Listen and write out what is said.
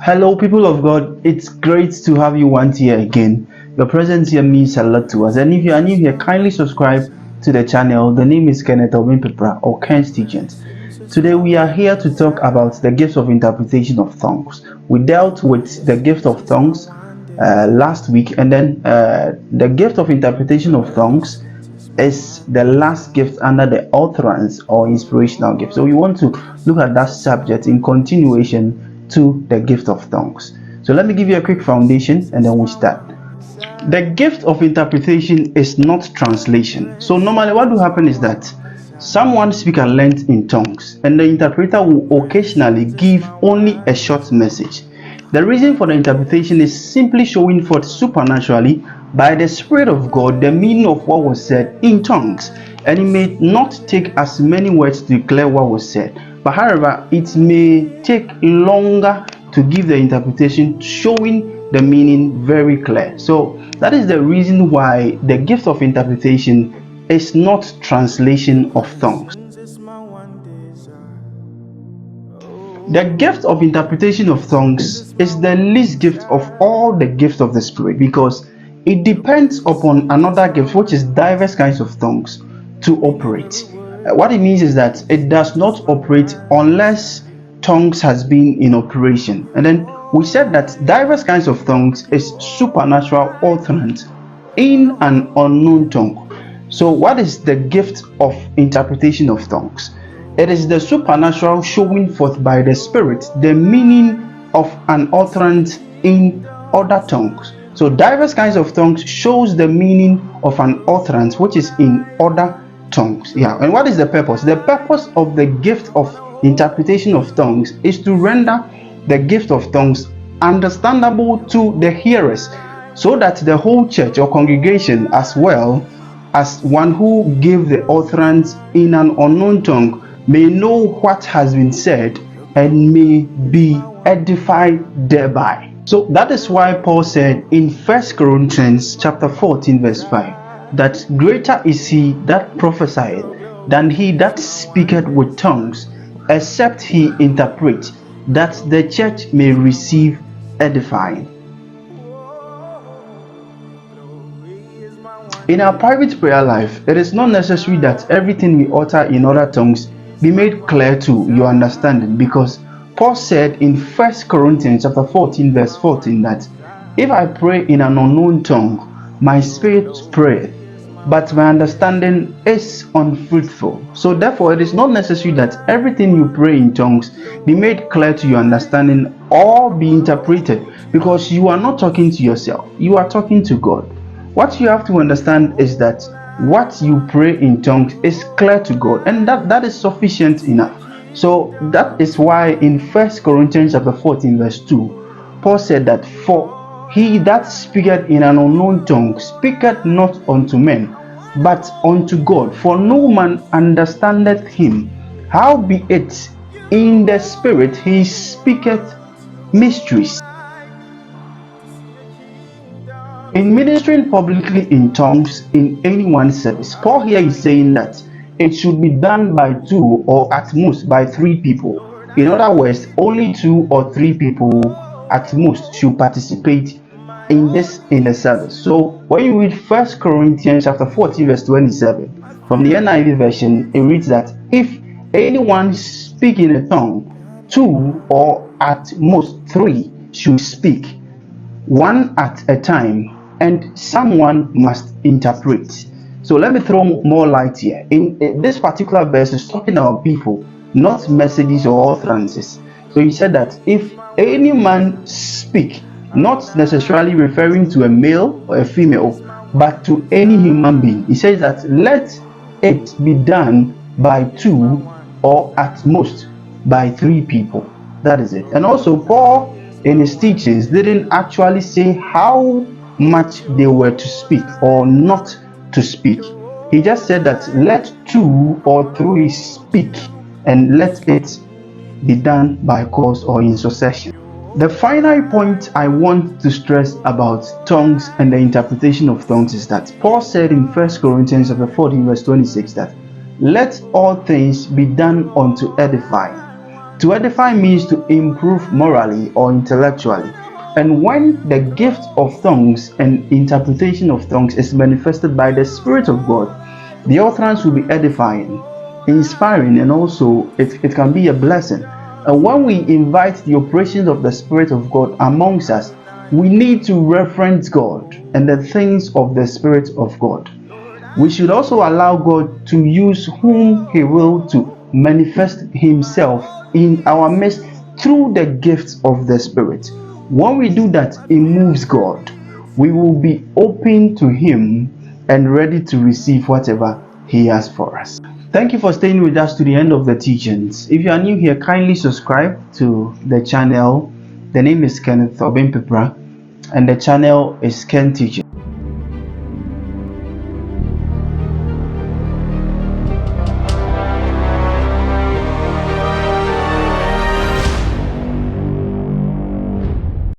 Hello, people of God. It's great to have you once here again. Your presence here means a lot to us. And if you are new here, kindly subscribe to the channel. The name is Kenneth Obeng Peprah or Ken's Teachings. Today we are here to talk about the gift of interpretation of tongues. We dealt with the gift of tongues last week, and then the gift of interpretation of tongues is the last gift under the utterance or inspirational gift. So we want to look at that subject in continuation to the gift of tongues. So let me give you a quick foundation and then we start. The gift of interpretation is not translation. So normally what will happen is that someone speaks and learns in tongues, and the interpreter will occasionally give only a short message. The reason for the interpretation is simply showing forth supernaturally by the Spirit of God the meaning of what was said in tongues, and it may not take as many words to declare what was said, but however it may take longer to give the interpretation, showing the meaning very clear. So that is the reason why the gift of interpretation is not translation of tongues. The gift of interpretation of tongues is the least gift of all the gifts of the Spirit, because it depends upon another gift, which is diverse kinds of tongues, to operate. What it means is that it does not operate unless tongues has been in operation. And then we said that diverse kinds of tongues is supernatural utterance in an unknown tongue. So what is the gift of interpretation of tongues? It is the supernatural showing forth by the Spirit the meaning of an utterance in other tongues. So diverse kinds of tongues shows the meaning of an utterance which is in other tongues. And what is the purpose? The purpose of the gift of interpretation of tongues is to render the gift of tongues understandable to the hearers, so that the whole church or congregation, as well as one who gave the utterance in an unknown tongue, may know what has been said and may be edified thereby. So that is why Paul said in 1 Corinthians chapter 14 verse 5 that greater is he that prophesieth than he that speaketh with tongues, except he interpret, that the church may receive edifying. In our private prayer life, it is not necessary that everything we utter in other tongues be made clear to your understanding, because Paul said in 1 Corinthians chapter 14 verse 14 that if I pray in an unknown tongue, my spirit prayeth, but my understanding is unfruitful. So therefore it is not necessary that everything you pray in tongues be made clear to your understanding or be interpreted, because you are not talking to yourself, you are talking to God. What you have to understand is that what you pray in tongues is clear to God, and that is sufficient enough. So that is why in 1 Corinthians chapter 14 verse 2, Paul said that for he that speaketh in an unknown tongue speaketh not unto men, but unto God, for no man understandeth him. Howbeit in the spirit he speaketh mysteries. In ministering publicly in tongues in anyone's service, Paul here is saying that it should be done by 2 or at most by 3 people. In other words, only 2 or 3 people at most should participate in the service. So when you read 1 Corinthians chapter 14 verse 27 from the NIV version, it reads that if anyone speak in a tongue, 2 or at most 3 should speak, 1 at a time, and someone must interpret. So let me throw more light here. In this particular verse is talking about people, not messages or utterances. So he said that if any man speak, not necessarily referring to a male or a female, but to any human being, he says that let it be done by 2 or at most by 3 people. That is it. And also Paul in his teachings didn't actually say how much they were to speak or not to speak. He just said that let 2 or 3 speak, and let it be done by course or in succession. The final point I want to stress about tongues and the interpretation of tongues is that Paul said in 1 Corinthians chapter 14 verse 26 that let all things be done unto edifying. To edify means to improve morally or intellectually. And when the gift of tongues and interpretation of tongues is manifested by the Spirit of God, the utterance will be edifying, inspiring, and also it can be a blessing. And when we invite the operations of the Spirit of God amongst us, we need to reference God and the things of the Spirit of God. We should also allow God to use whom He will to manifest Himself in our midst through the gifts of the Spirit. When we do that, it moves God. We will be open to Him and ready to receive whatever He has for us. Thank you for staying with us to the end of the teachings. If you are new here, kindly subscribe to the channel. The name is Kenneth Obeng Peprah, and the channel is Ken Teaching.